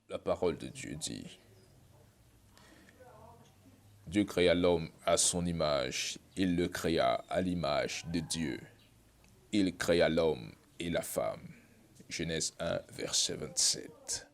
La parole de Dieu dit, Dieu créa l'homme à son image, il le créa à l'image de Dieu. Il créa l'homme et la femme. Genèse 1, verset 27.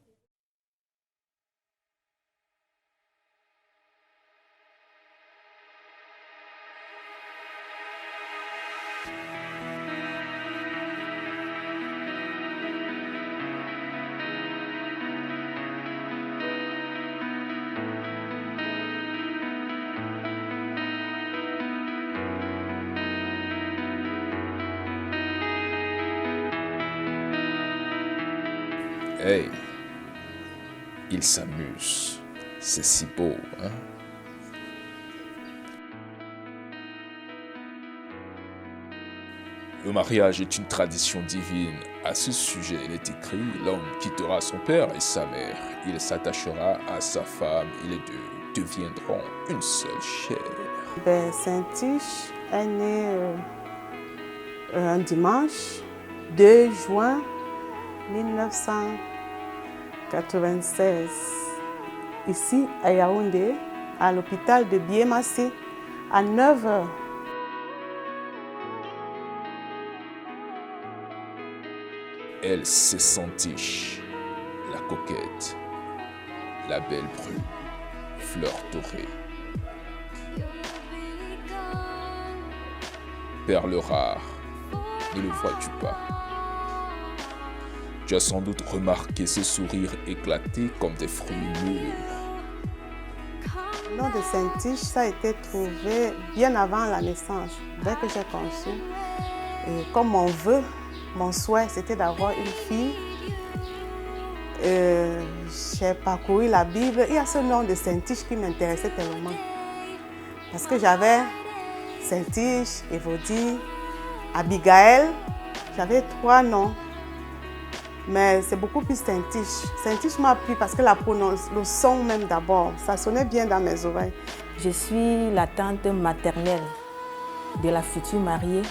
Hey, il s'amuse. C'est si beau, hein? Le mariage est une tradition divine. À ce sujet, il est écrit, l'homme quittera son père et sa mère. Il s'attachera à sa femme et les deux deviendront une seule chair. Saint-Tiche est né un dimanche 2 juin 1996, ici à Yaoundé, à l'hôpital de Biémassé, à 9 h. Elle, c'est Santiche, la coquette, la belle brune, fleur dorée. Perle rare, ne le vois-tu pas? Tu as sans doute remarqué ce sourire éclaté comme des fruits mûrs. Le nom de Saint-Tiche, ça a été trouvé bien avant la naissance, dès que j'ai conçu. Et comme mon vœu, mon souhait, c'était d'avoir une fille. J'ai parcouru la Bible. Il y a ce nom de Saint-Tiche qui m'intéressait tellement. Parce que j'avais Saint-Tiche, Évodie, Abigaël. J'avais 3 noms. Mais c'est beaucoup plus Saint-Tiche. Saint-Tiche m'a plu parce que le son même d'abord, ça sonnait bien dans mes oreilles. Je suis la tante maternelle de la future mariée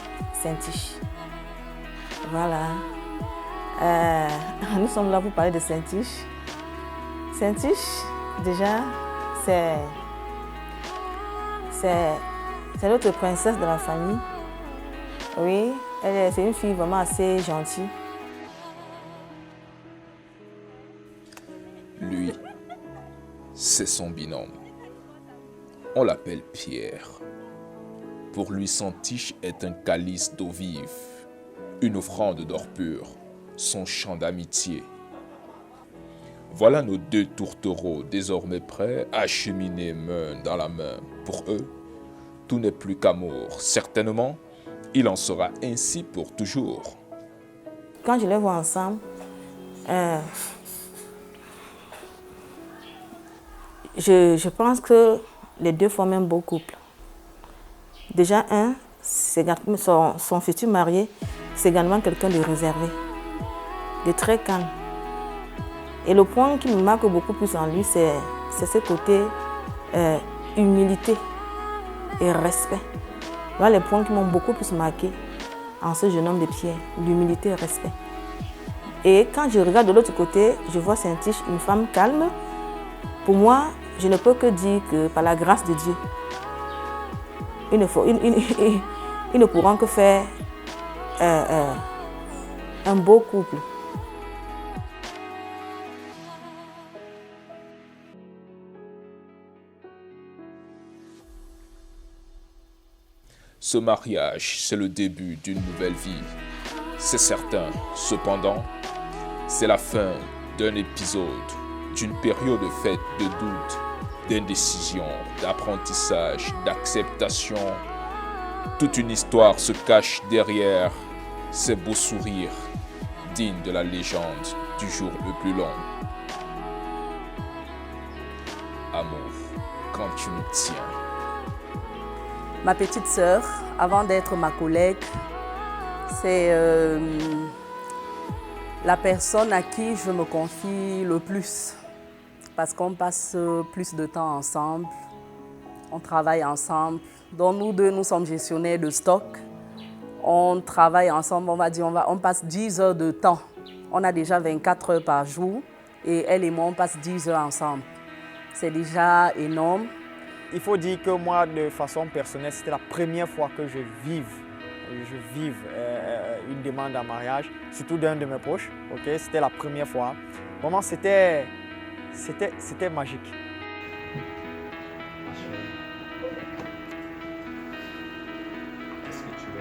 Saint-Tiche. Voilà. Nous sommes là pour parler de Saint-Tiche. Saint-Tiche, déjà, c'est notre princesse de la famille. Oui, c'est une fille vraiment assez gentille. Lui, c'est son binôme. On l'appelle Pierre. Pour lui, Santiche est un calice d'eau vive, une offrande d'or pur, son chant d'amitié. Voilà nos 2 tourtereaux désormais prêts à cheminer main dans la main. Pour eux, tout n'est plus qu'amour. Certainement, il en sera ainsi pour toujours. Quand je les vois ensemble, je pense que les 2 forment un beau couple. Déjà, son futur marié, c'est également quelqu'un de réservé, de très calme. Et le point qui me marque beaucoup plus en lui, c'est ce côté humilité et respect. Voilà les points qui m'ont beaucoup plus marqué en ce jeune homme de Pierre, l'humilité et le respect. Et quand je regarde de l'autre côté, je vois Saint-Tiche, une femme calme. Pour moi, je ne peux que dire que par la grâce de Dieu, ils ne pourront que faire un beau couple. Ce mariage, c'est le début d'une nouvelle vie. C'est certain. Cependant, c'est la fin d'un épisode, d'une période faite de doute, d'indécision, d'apprentissage, d'acceptation. Toute une histoire se cache derrière ces beaux sourires, dignes de la légende du jour le plus long. Amour, quand tu me tiens. Ma petite sœur, avant d'être ma collègue, c'est la personne à qui je me confie le plus. Parce qu'on passe plus de temps ensemble, on travaille ensemble. Donc nous 2, nous sommes gestionnaires de stock. On travaille ensemble, on va dire, on passe 10 heures de temps. On a déjà 24 heures par jour. Et elle et moi, on passe 10 heures ensemble. C'est déjà énorme. Il faut dire que moi, de façon personnelle, c'était la première fois que je vive une demande en mariage, surtout d'un de mes proches. Okay? C'était la première fois. Vraiment, c'était magique. Qu'est-ce que tu veux?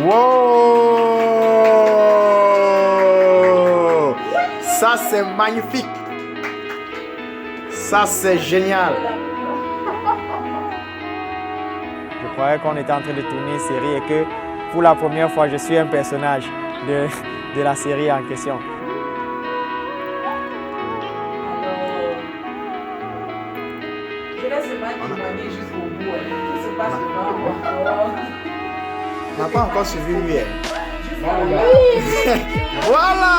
Wow! Ça, c'est magnifique. Ça, c'est génial. Je croyais qu'on était en train de tourner une série et que pour la première fois, je suis un personnage de la série en question. Je laisse pas témoigner jusqu'au bout. Tout se passe devant moi. On n'a pas encore suivi lui. Voilà!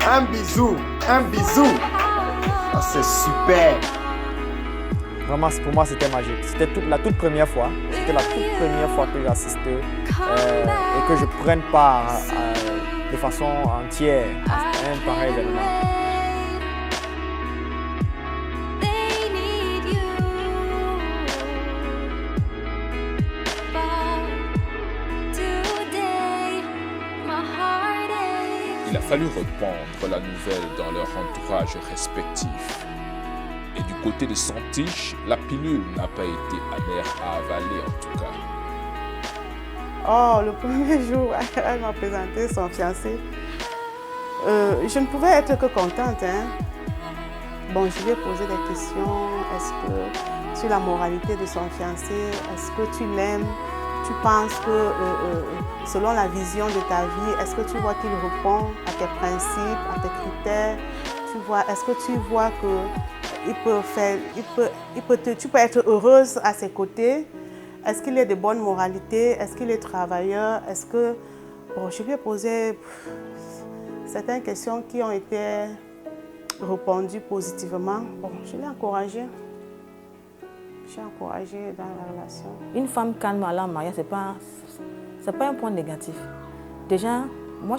Un bisou, un bisou. Ça, c'est super. Vraiment, pour moi, c'était magique. C'était la toute première fois. C'était la toute première fois que j'assistais et que je prenne part de façon entière à un pareil événement. Il a fallu répandre la nouvelle dans leur entourage respectif. Et du côté de Santiche, la pilule n'a pas été amère à avaler en tout cas. Oh, le premier jour, elle m'a présenté son fiancé. Je ne pouvais être que contente. Hein. Bon, je lui ai posé des questions. Est-ce que sur la moralité de son fiancé, est-ce que tu l'aimes? Tu penses que selon la vision de ta vie, est-ce que tu vois qu'il répond à tes principes, à tes critères? Est-ce que tu vois que tu peux être heureuse à ses côtés? Est-ce qu'il est de bonne moralité? Est-ce qu'il est travailleur? Bon, je lui ai posé certaines questions qui ont été répondues positivement. Bon, je l'ai encouragé. J'ai encouragé dans la relation. Une femme calme à la mariage, ce n'est pas un point négatif. Déjà, moi,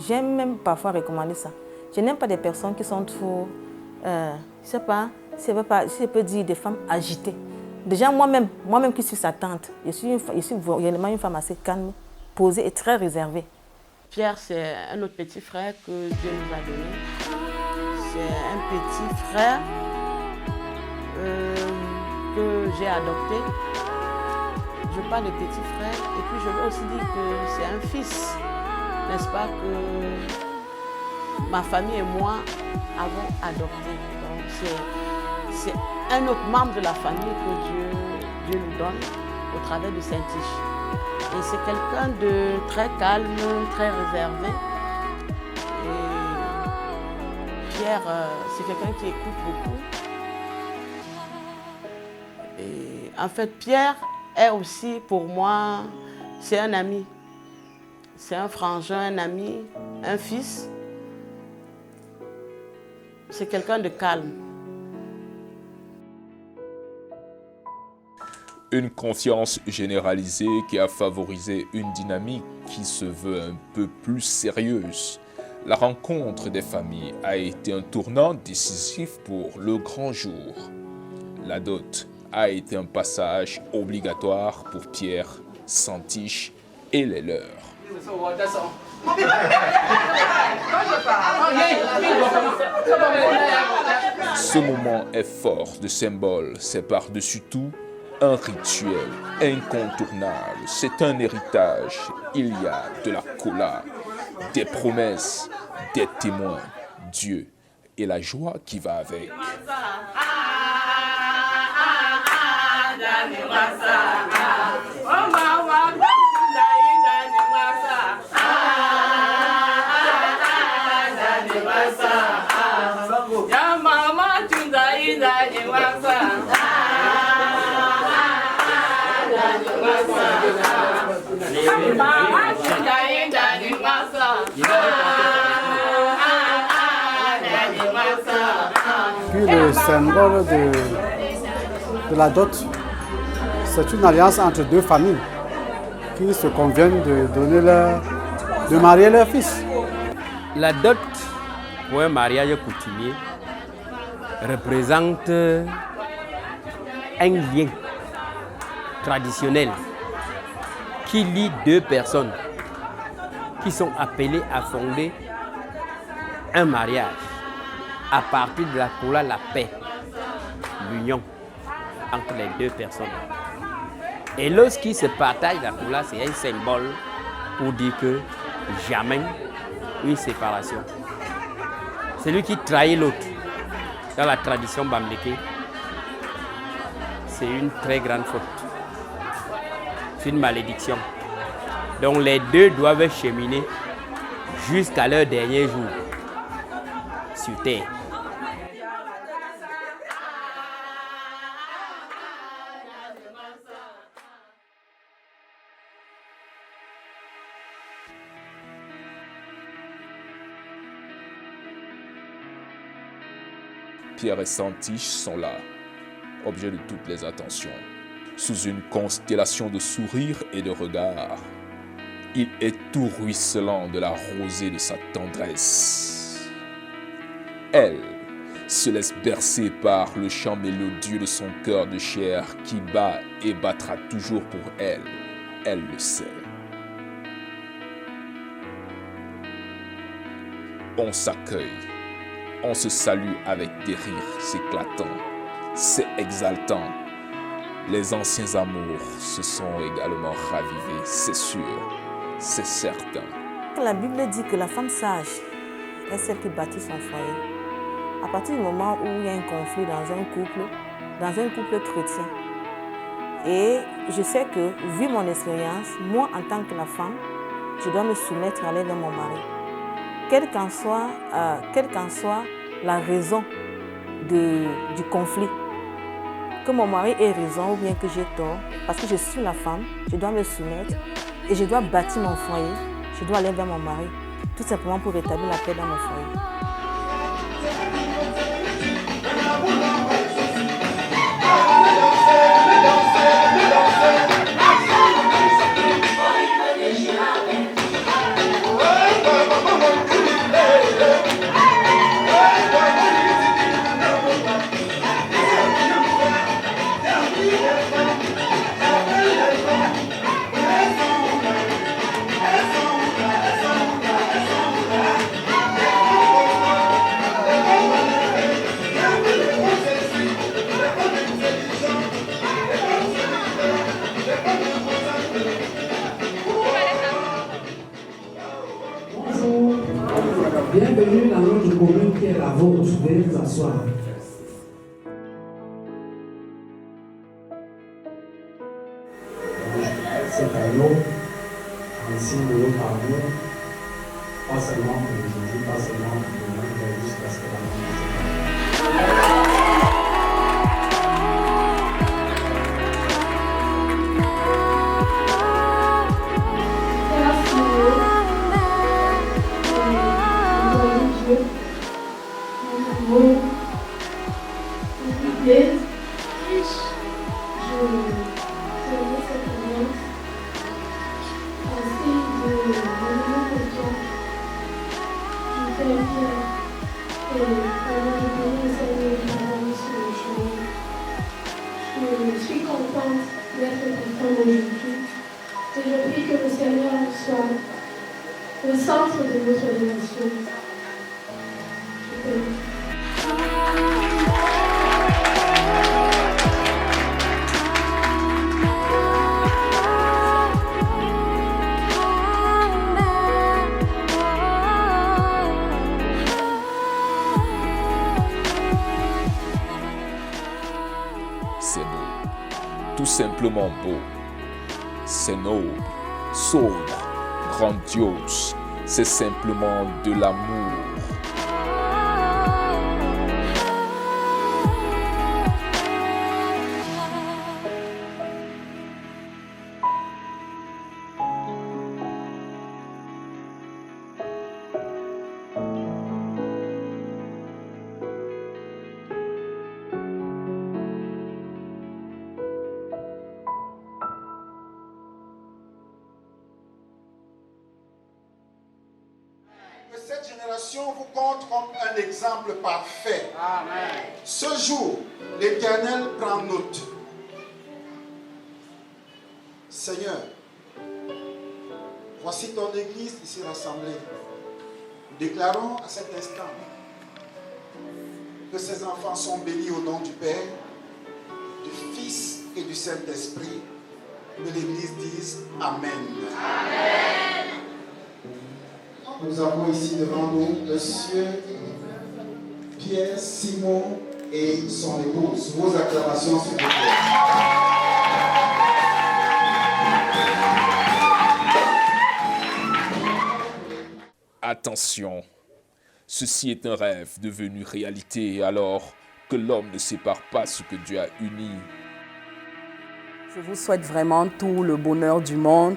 j'aime même parfois recommander ça. Je n'aime pas des personnes qui sont trop, je ne sais pas, si je peux dire des femmes agitées. Déjà, moi-même qui suis sa tante, je suis réellement une femme assez calme, posée et très réservée. Pierre, c'est un autre petit frère que Dieu nous a donné. C'est un petit frère que j'ai adopté. Je parle de petit frère et puis je veux aussi dire que c'est un fils, n'est-ce pas, que ma famille et moi avons adopté. Donc c'est un autre membre de la famille que Dieu nous donne au travers de Saint-Tiche. Et c'est quelqu'un de très calme, très réservé. Et Pierre, c'est quelqu'un qui écoute beaucoup. Et en fait, Pierre est aussi pour moi, c'est un ami. C'est un frangin, un ami, un fils. C'est quelqu'un de calme. Une confiance généralisée qui a favorisé une dynamique qui se veut un peu plus sérieuse. La rencontre des familles a été un tournant décisif pour le grand jour. La dot a été un passage obligatoire pour Pierre, Santiche et les leurs. Ce moment est fort de symbole, c'est par-dessus tout un rituel incontournable, c'est un héritage. Il y a de la cola, des promesses, des témoins, Dieu et la joie qui va avec. Puis le symbole de la dot, c'est une alliance entre deux familles qui se conviennent de marier leur fils. La dot, pour un mariage coutumier, représente un lien traditionnel qui lie deux personnes qui sont appelées à fonder un mariage à partir de la paix, l'union entre les deux personnes. Et lorsqu'ils se partagent la coula, c'est un symbole pour dire que jamais une séparation. Celui qui trahit l'autre, dans la tradition bamléké, c'est une très grande faute. C'est une malédiction. Donc les deux doivent cheminer jusqu'à leur dernier jour sur terre. Pierre et Santiche sont là, objet de toutes les attentions. Sous une constellation de sourires et de regards, il est tout ruisselant de la rosée de sa tendresse. Elle se laisse bercer par le chant mélodieux de son cœur de chair qui bat et battra toujours pour elle. Elle le sait. On s'accueille. On se salue avec des rires éclatants. C'est exaltant. Les anciens amours se sont également ravivés, c'est sûr, c'est certain. La Bible dit que la femme sage est celle qui bâtit son foyer. À partir du moment où il y a un conflit dans un couple chrétien, et je sais que, vu mon expérience, moi en tant que la femme, je dois me soumettre à l'aide de mon mari. Quelle qu'en soit la raison du conflit, que mon mari ait raison ou bien que j'ai tort, parce que je suis la femme, je dois me soumettre et je dois bâtir mon foyer, je dois aller vers mon mari, tout simplement pour rétablir la paix dans mon foyer. Bienvenue dans notre commune qui est la vôtre. Veuillez vous asseoir. Cet agneau, en signe de notre amour, pas seulement pour aujourd'hui, pas seulement pour demain, mais jusqu'à ce que la mort. Je suis contente d'être content aujourd'hui. Et je prie que le Seigneur soit le centre de notre relation. Je prie. C'est beau, tout simplement beau. C'est noble, sobre, grandiose. C'est simplement de l'amour. génération vous compte comme un exemple parfait. Amen. Ce jour, l'Éternel prend note. Seigneur, voici ton Église ici rassemblée. Déclarons à cet instant que ces enfants sont bénis au nom du Père, du Fils et du Saint-Esprit. Que l'Église dise Amen. Amen. Nous avons ici devant nous Monsieur Pierre Simon et son épouse. Vos acclamations, s'il vous plaît. Attention, ceci est un rêve devenu réalité alors que l'homme ne sépare pas ce que Dieu a uni. Je vous souhaite vraiment tout le bonheur du monde.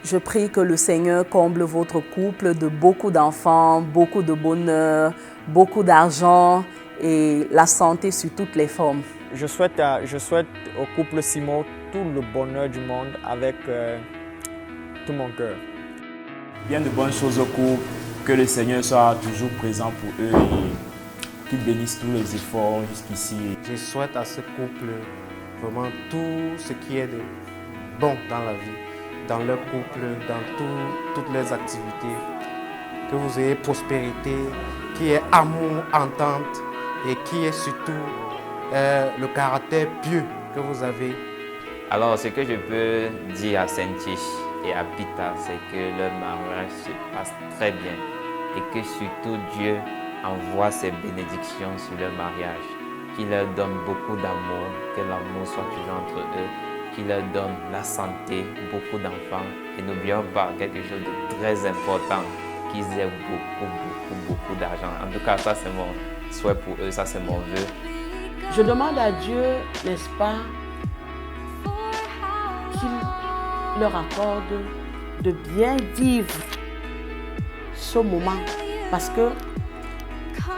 Je prie que le Seigneur comble votre couple de beaucoup d'enfants, beaucoup de bonheur, beaucoup d'argent et la santé sur toutes les formes. Je souhaite au couple Simon tout le bonheur du monde avec tout mon cœur. Bien de bonnes choses au couple, que le Seigneur soit toujours présent pour eux et qu'il bénisse tous les efforts jusqu'ici. Je souhaite à ce couple vraiment tout ce qui est de bon dans la vie, dans leur couple, dans toutes les activités. Que vous ayez prospérité, qu'il y ait amour, entente et qu'il y ait surtout le caractère pieux que vous avez. Alors, ce que je peux dire à Saint-Tiche et à Pita, c'est que leur mariage se passe très bien et que surtout Dieu envoie ses bénédictions sur leur mariage, qu'il leur donne beaucoup d'amour, que l'amour soit toujours entre eux, qu'il leur donne la santé, beaucoup d'enfants et n'oublions pas quelque chose de très important, qu'ils aient beaucoup d'argent. En tout cas, ça c'est mon souhait pour eux, ça c'est mon vœu. Je demande à Dieu, n'est-ce pas, qu'il leur accorde de bien vivre ce moment. Parce que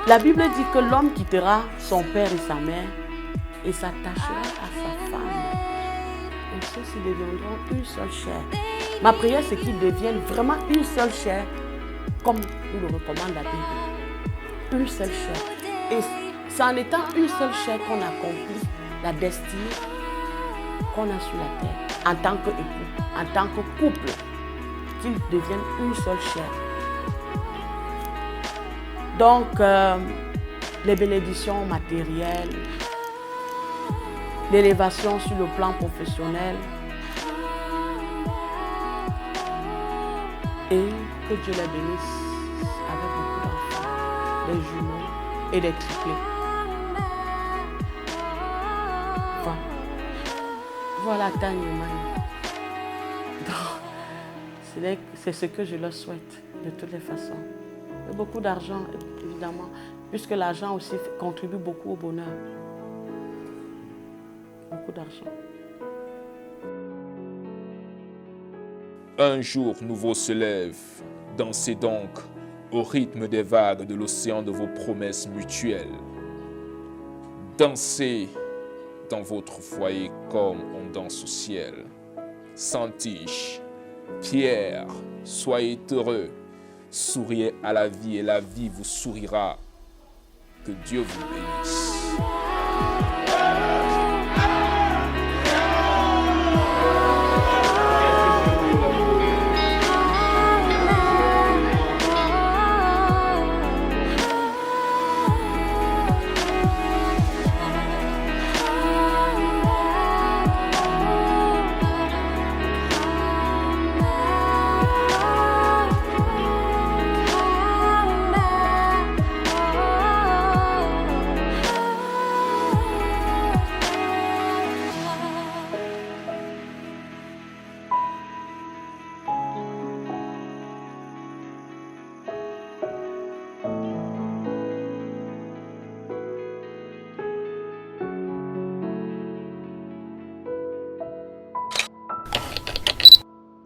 la Bible dit que l'homme quittera son père et sa mère et s'attachera à sa femme. Et ceux-ci deviendront une seule chair. Ma prière, c'est qu'ils deviennent vraiment une seule chair, comme nous le recommande la Bible. Une seule chair. Et c'est en étant une seule chair qu'on accomplit la destinée qu'on a sur la terre, en tant qu'époux, en tant que couple, qu'ils deviennent une seule chair. Donc, les bénédictions matérielles, l'élévation sur le plan professionnel, et que Dieu les bénisse avec beaucoup d'enfants, des jumeaux et des triplés. Voilà, c'est ce que je leur souhaite de toutes les façons. Et beaucoup d'argent, évidemment, puisque l'argent aussi contribue beaucoup au bonheur. Beaucoup d'argent. Un jour nouveau se lève, dansez donc au rythme des vagues de l'océan de vos promesses mutuelles. Dansez dans votre foyer comme on danse au ciel. Saint-Tiche, Pierre, soyez heureux, souriez à la vie et la vie vous sourira. Que Dieu vous bénisse.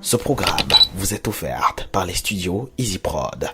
Ce programme vous est offert par les studios EasyProd.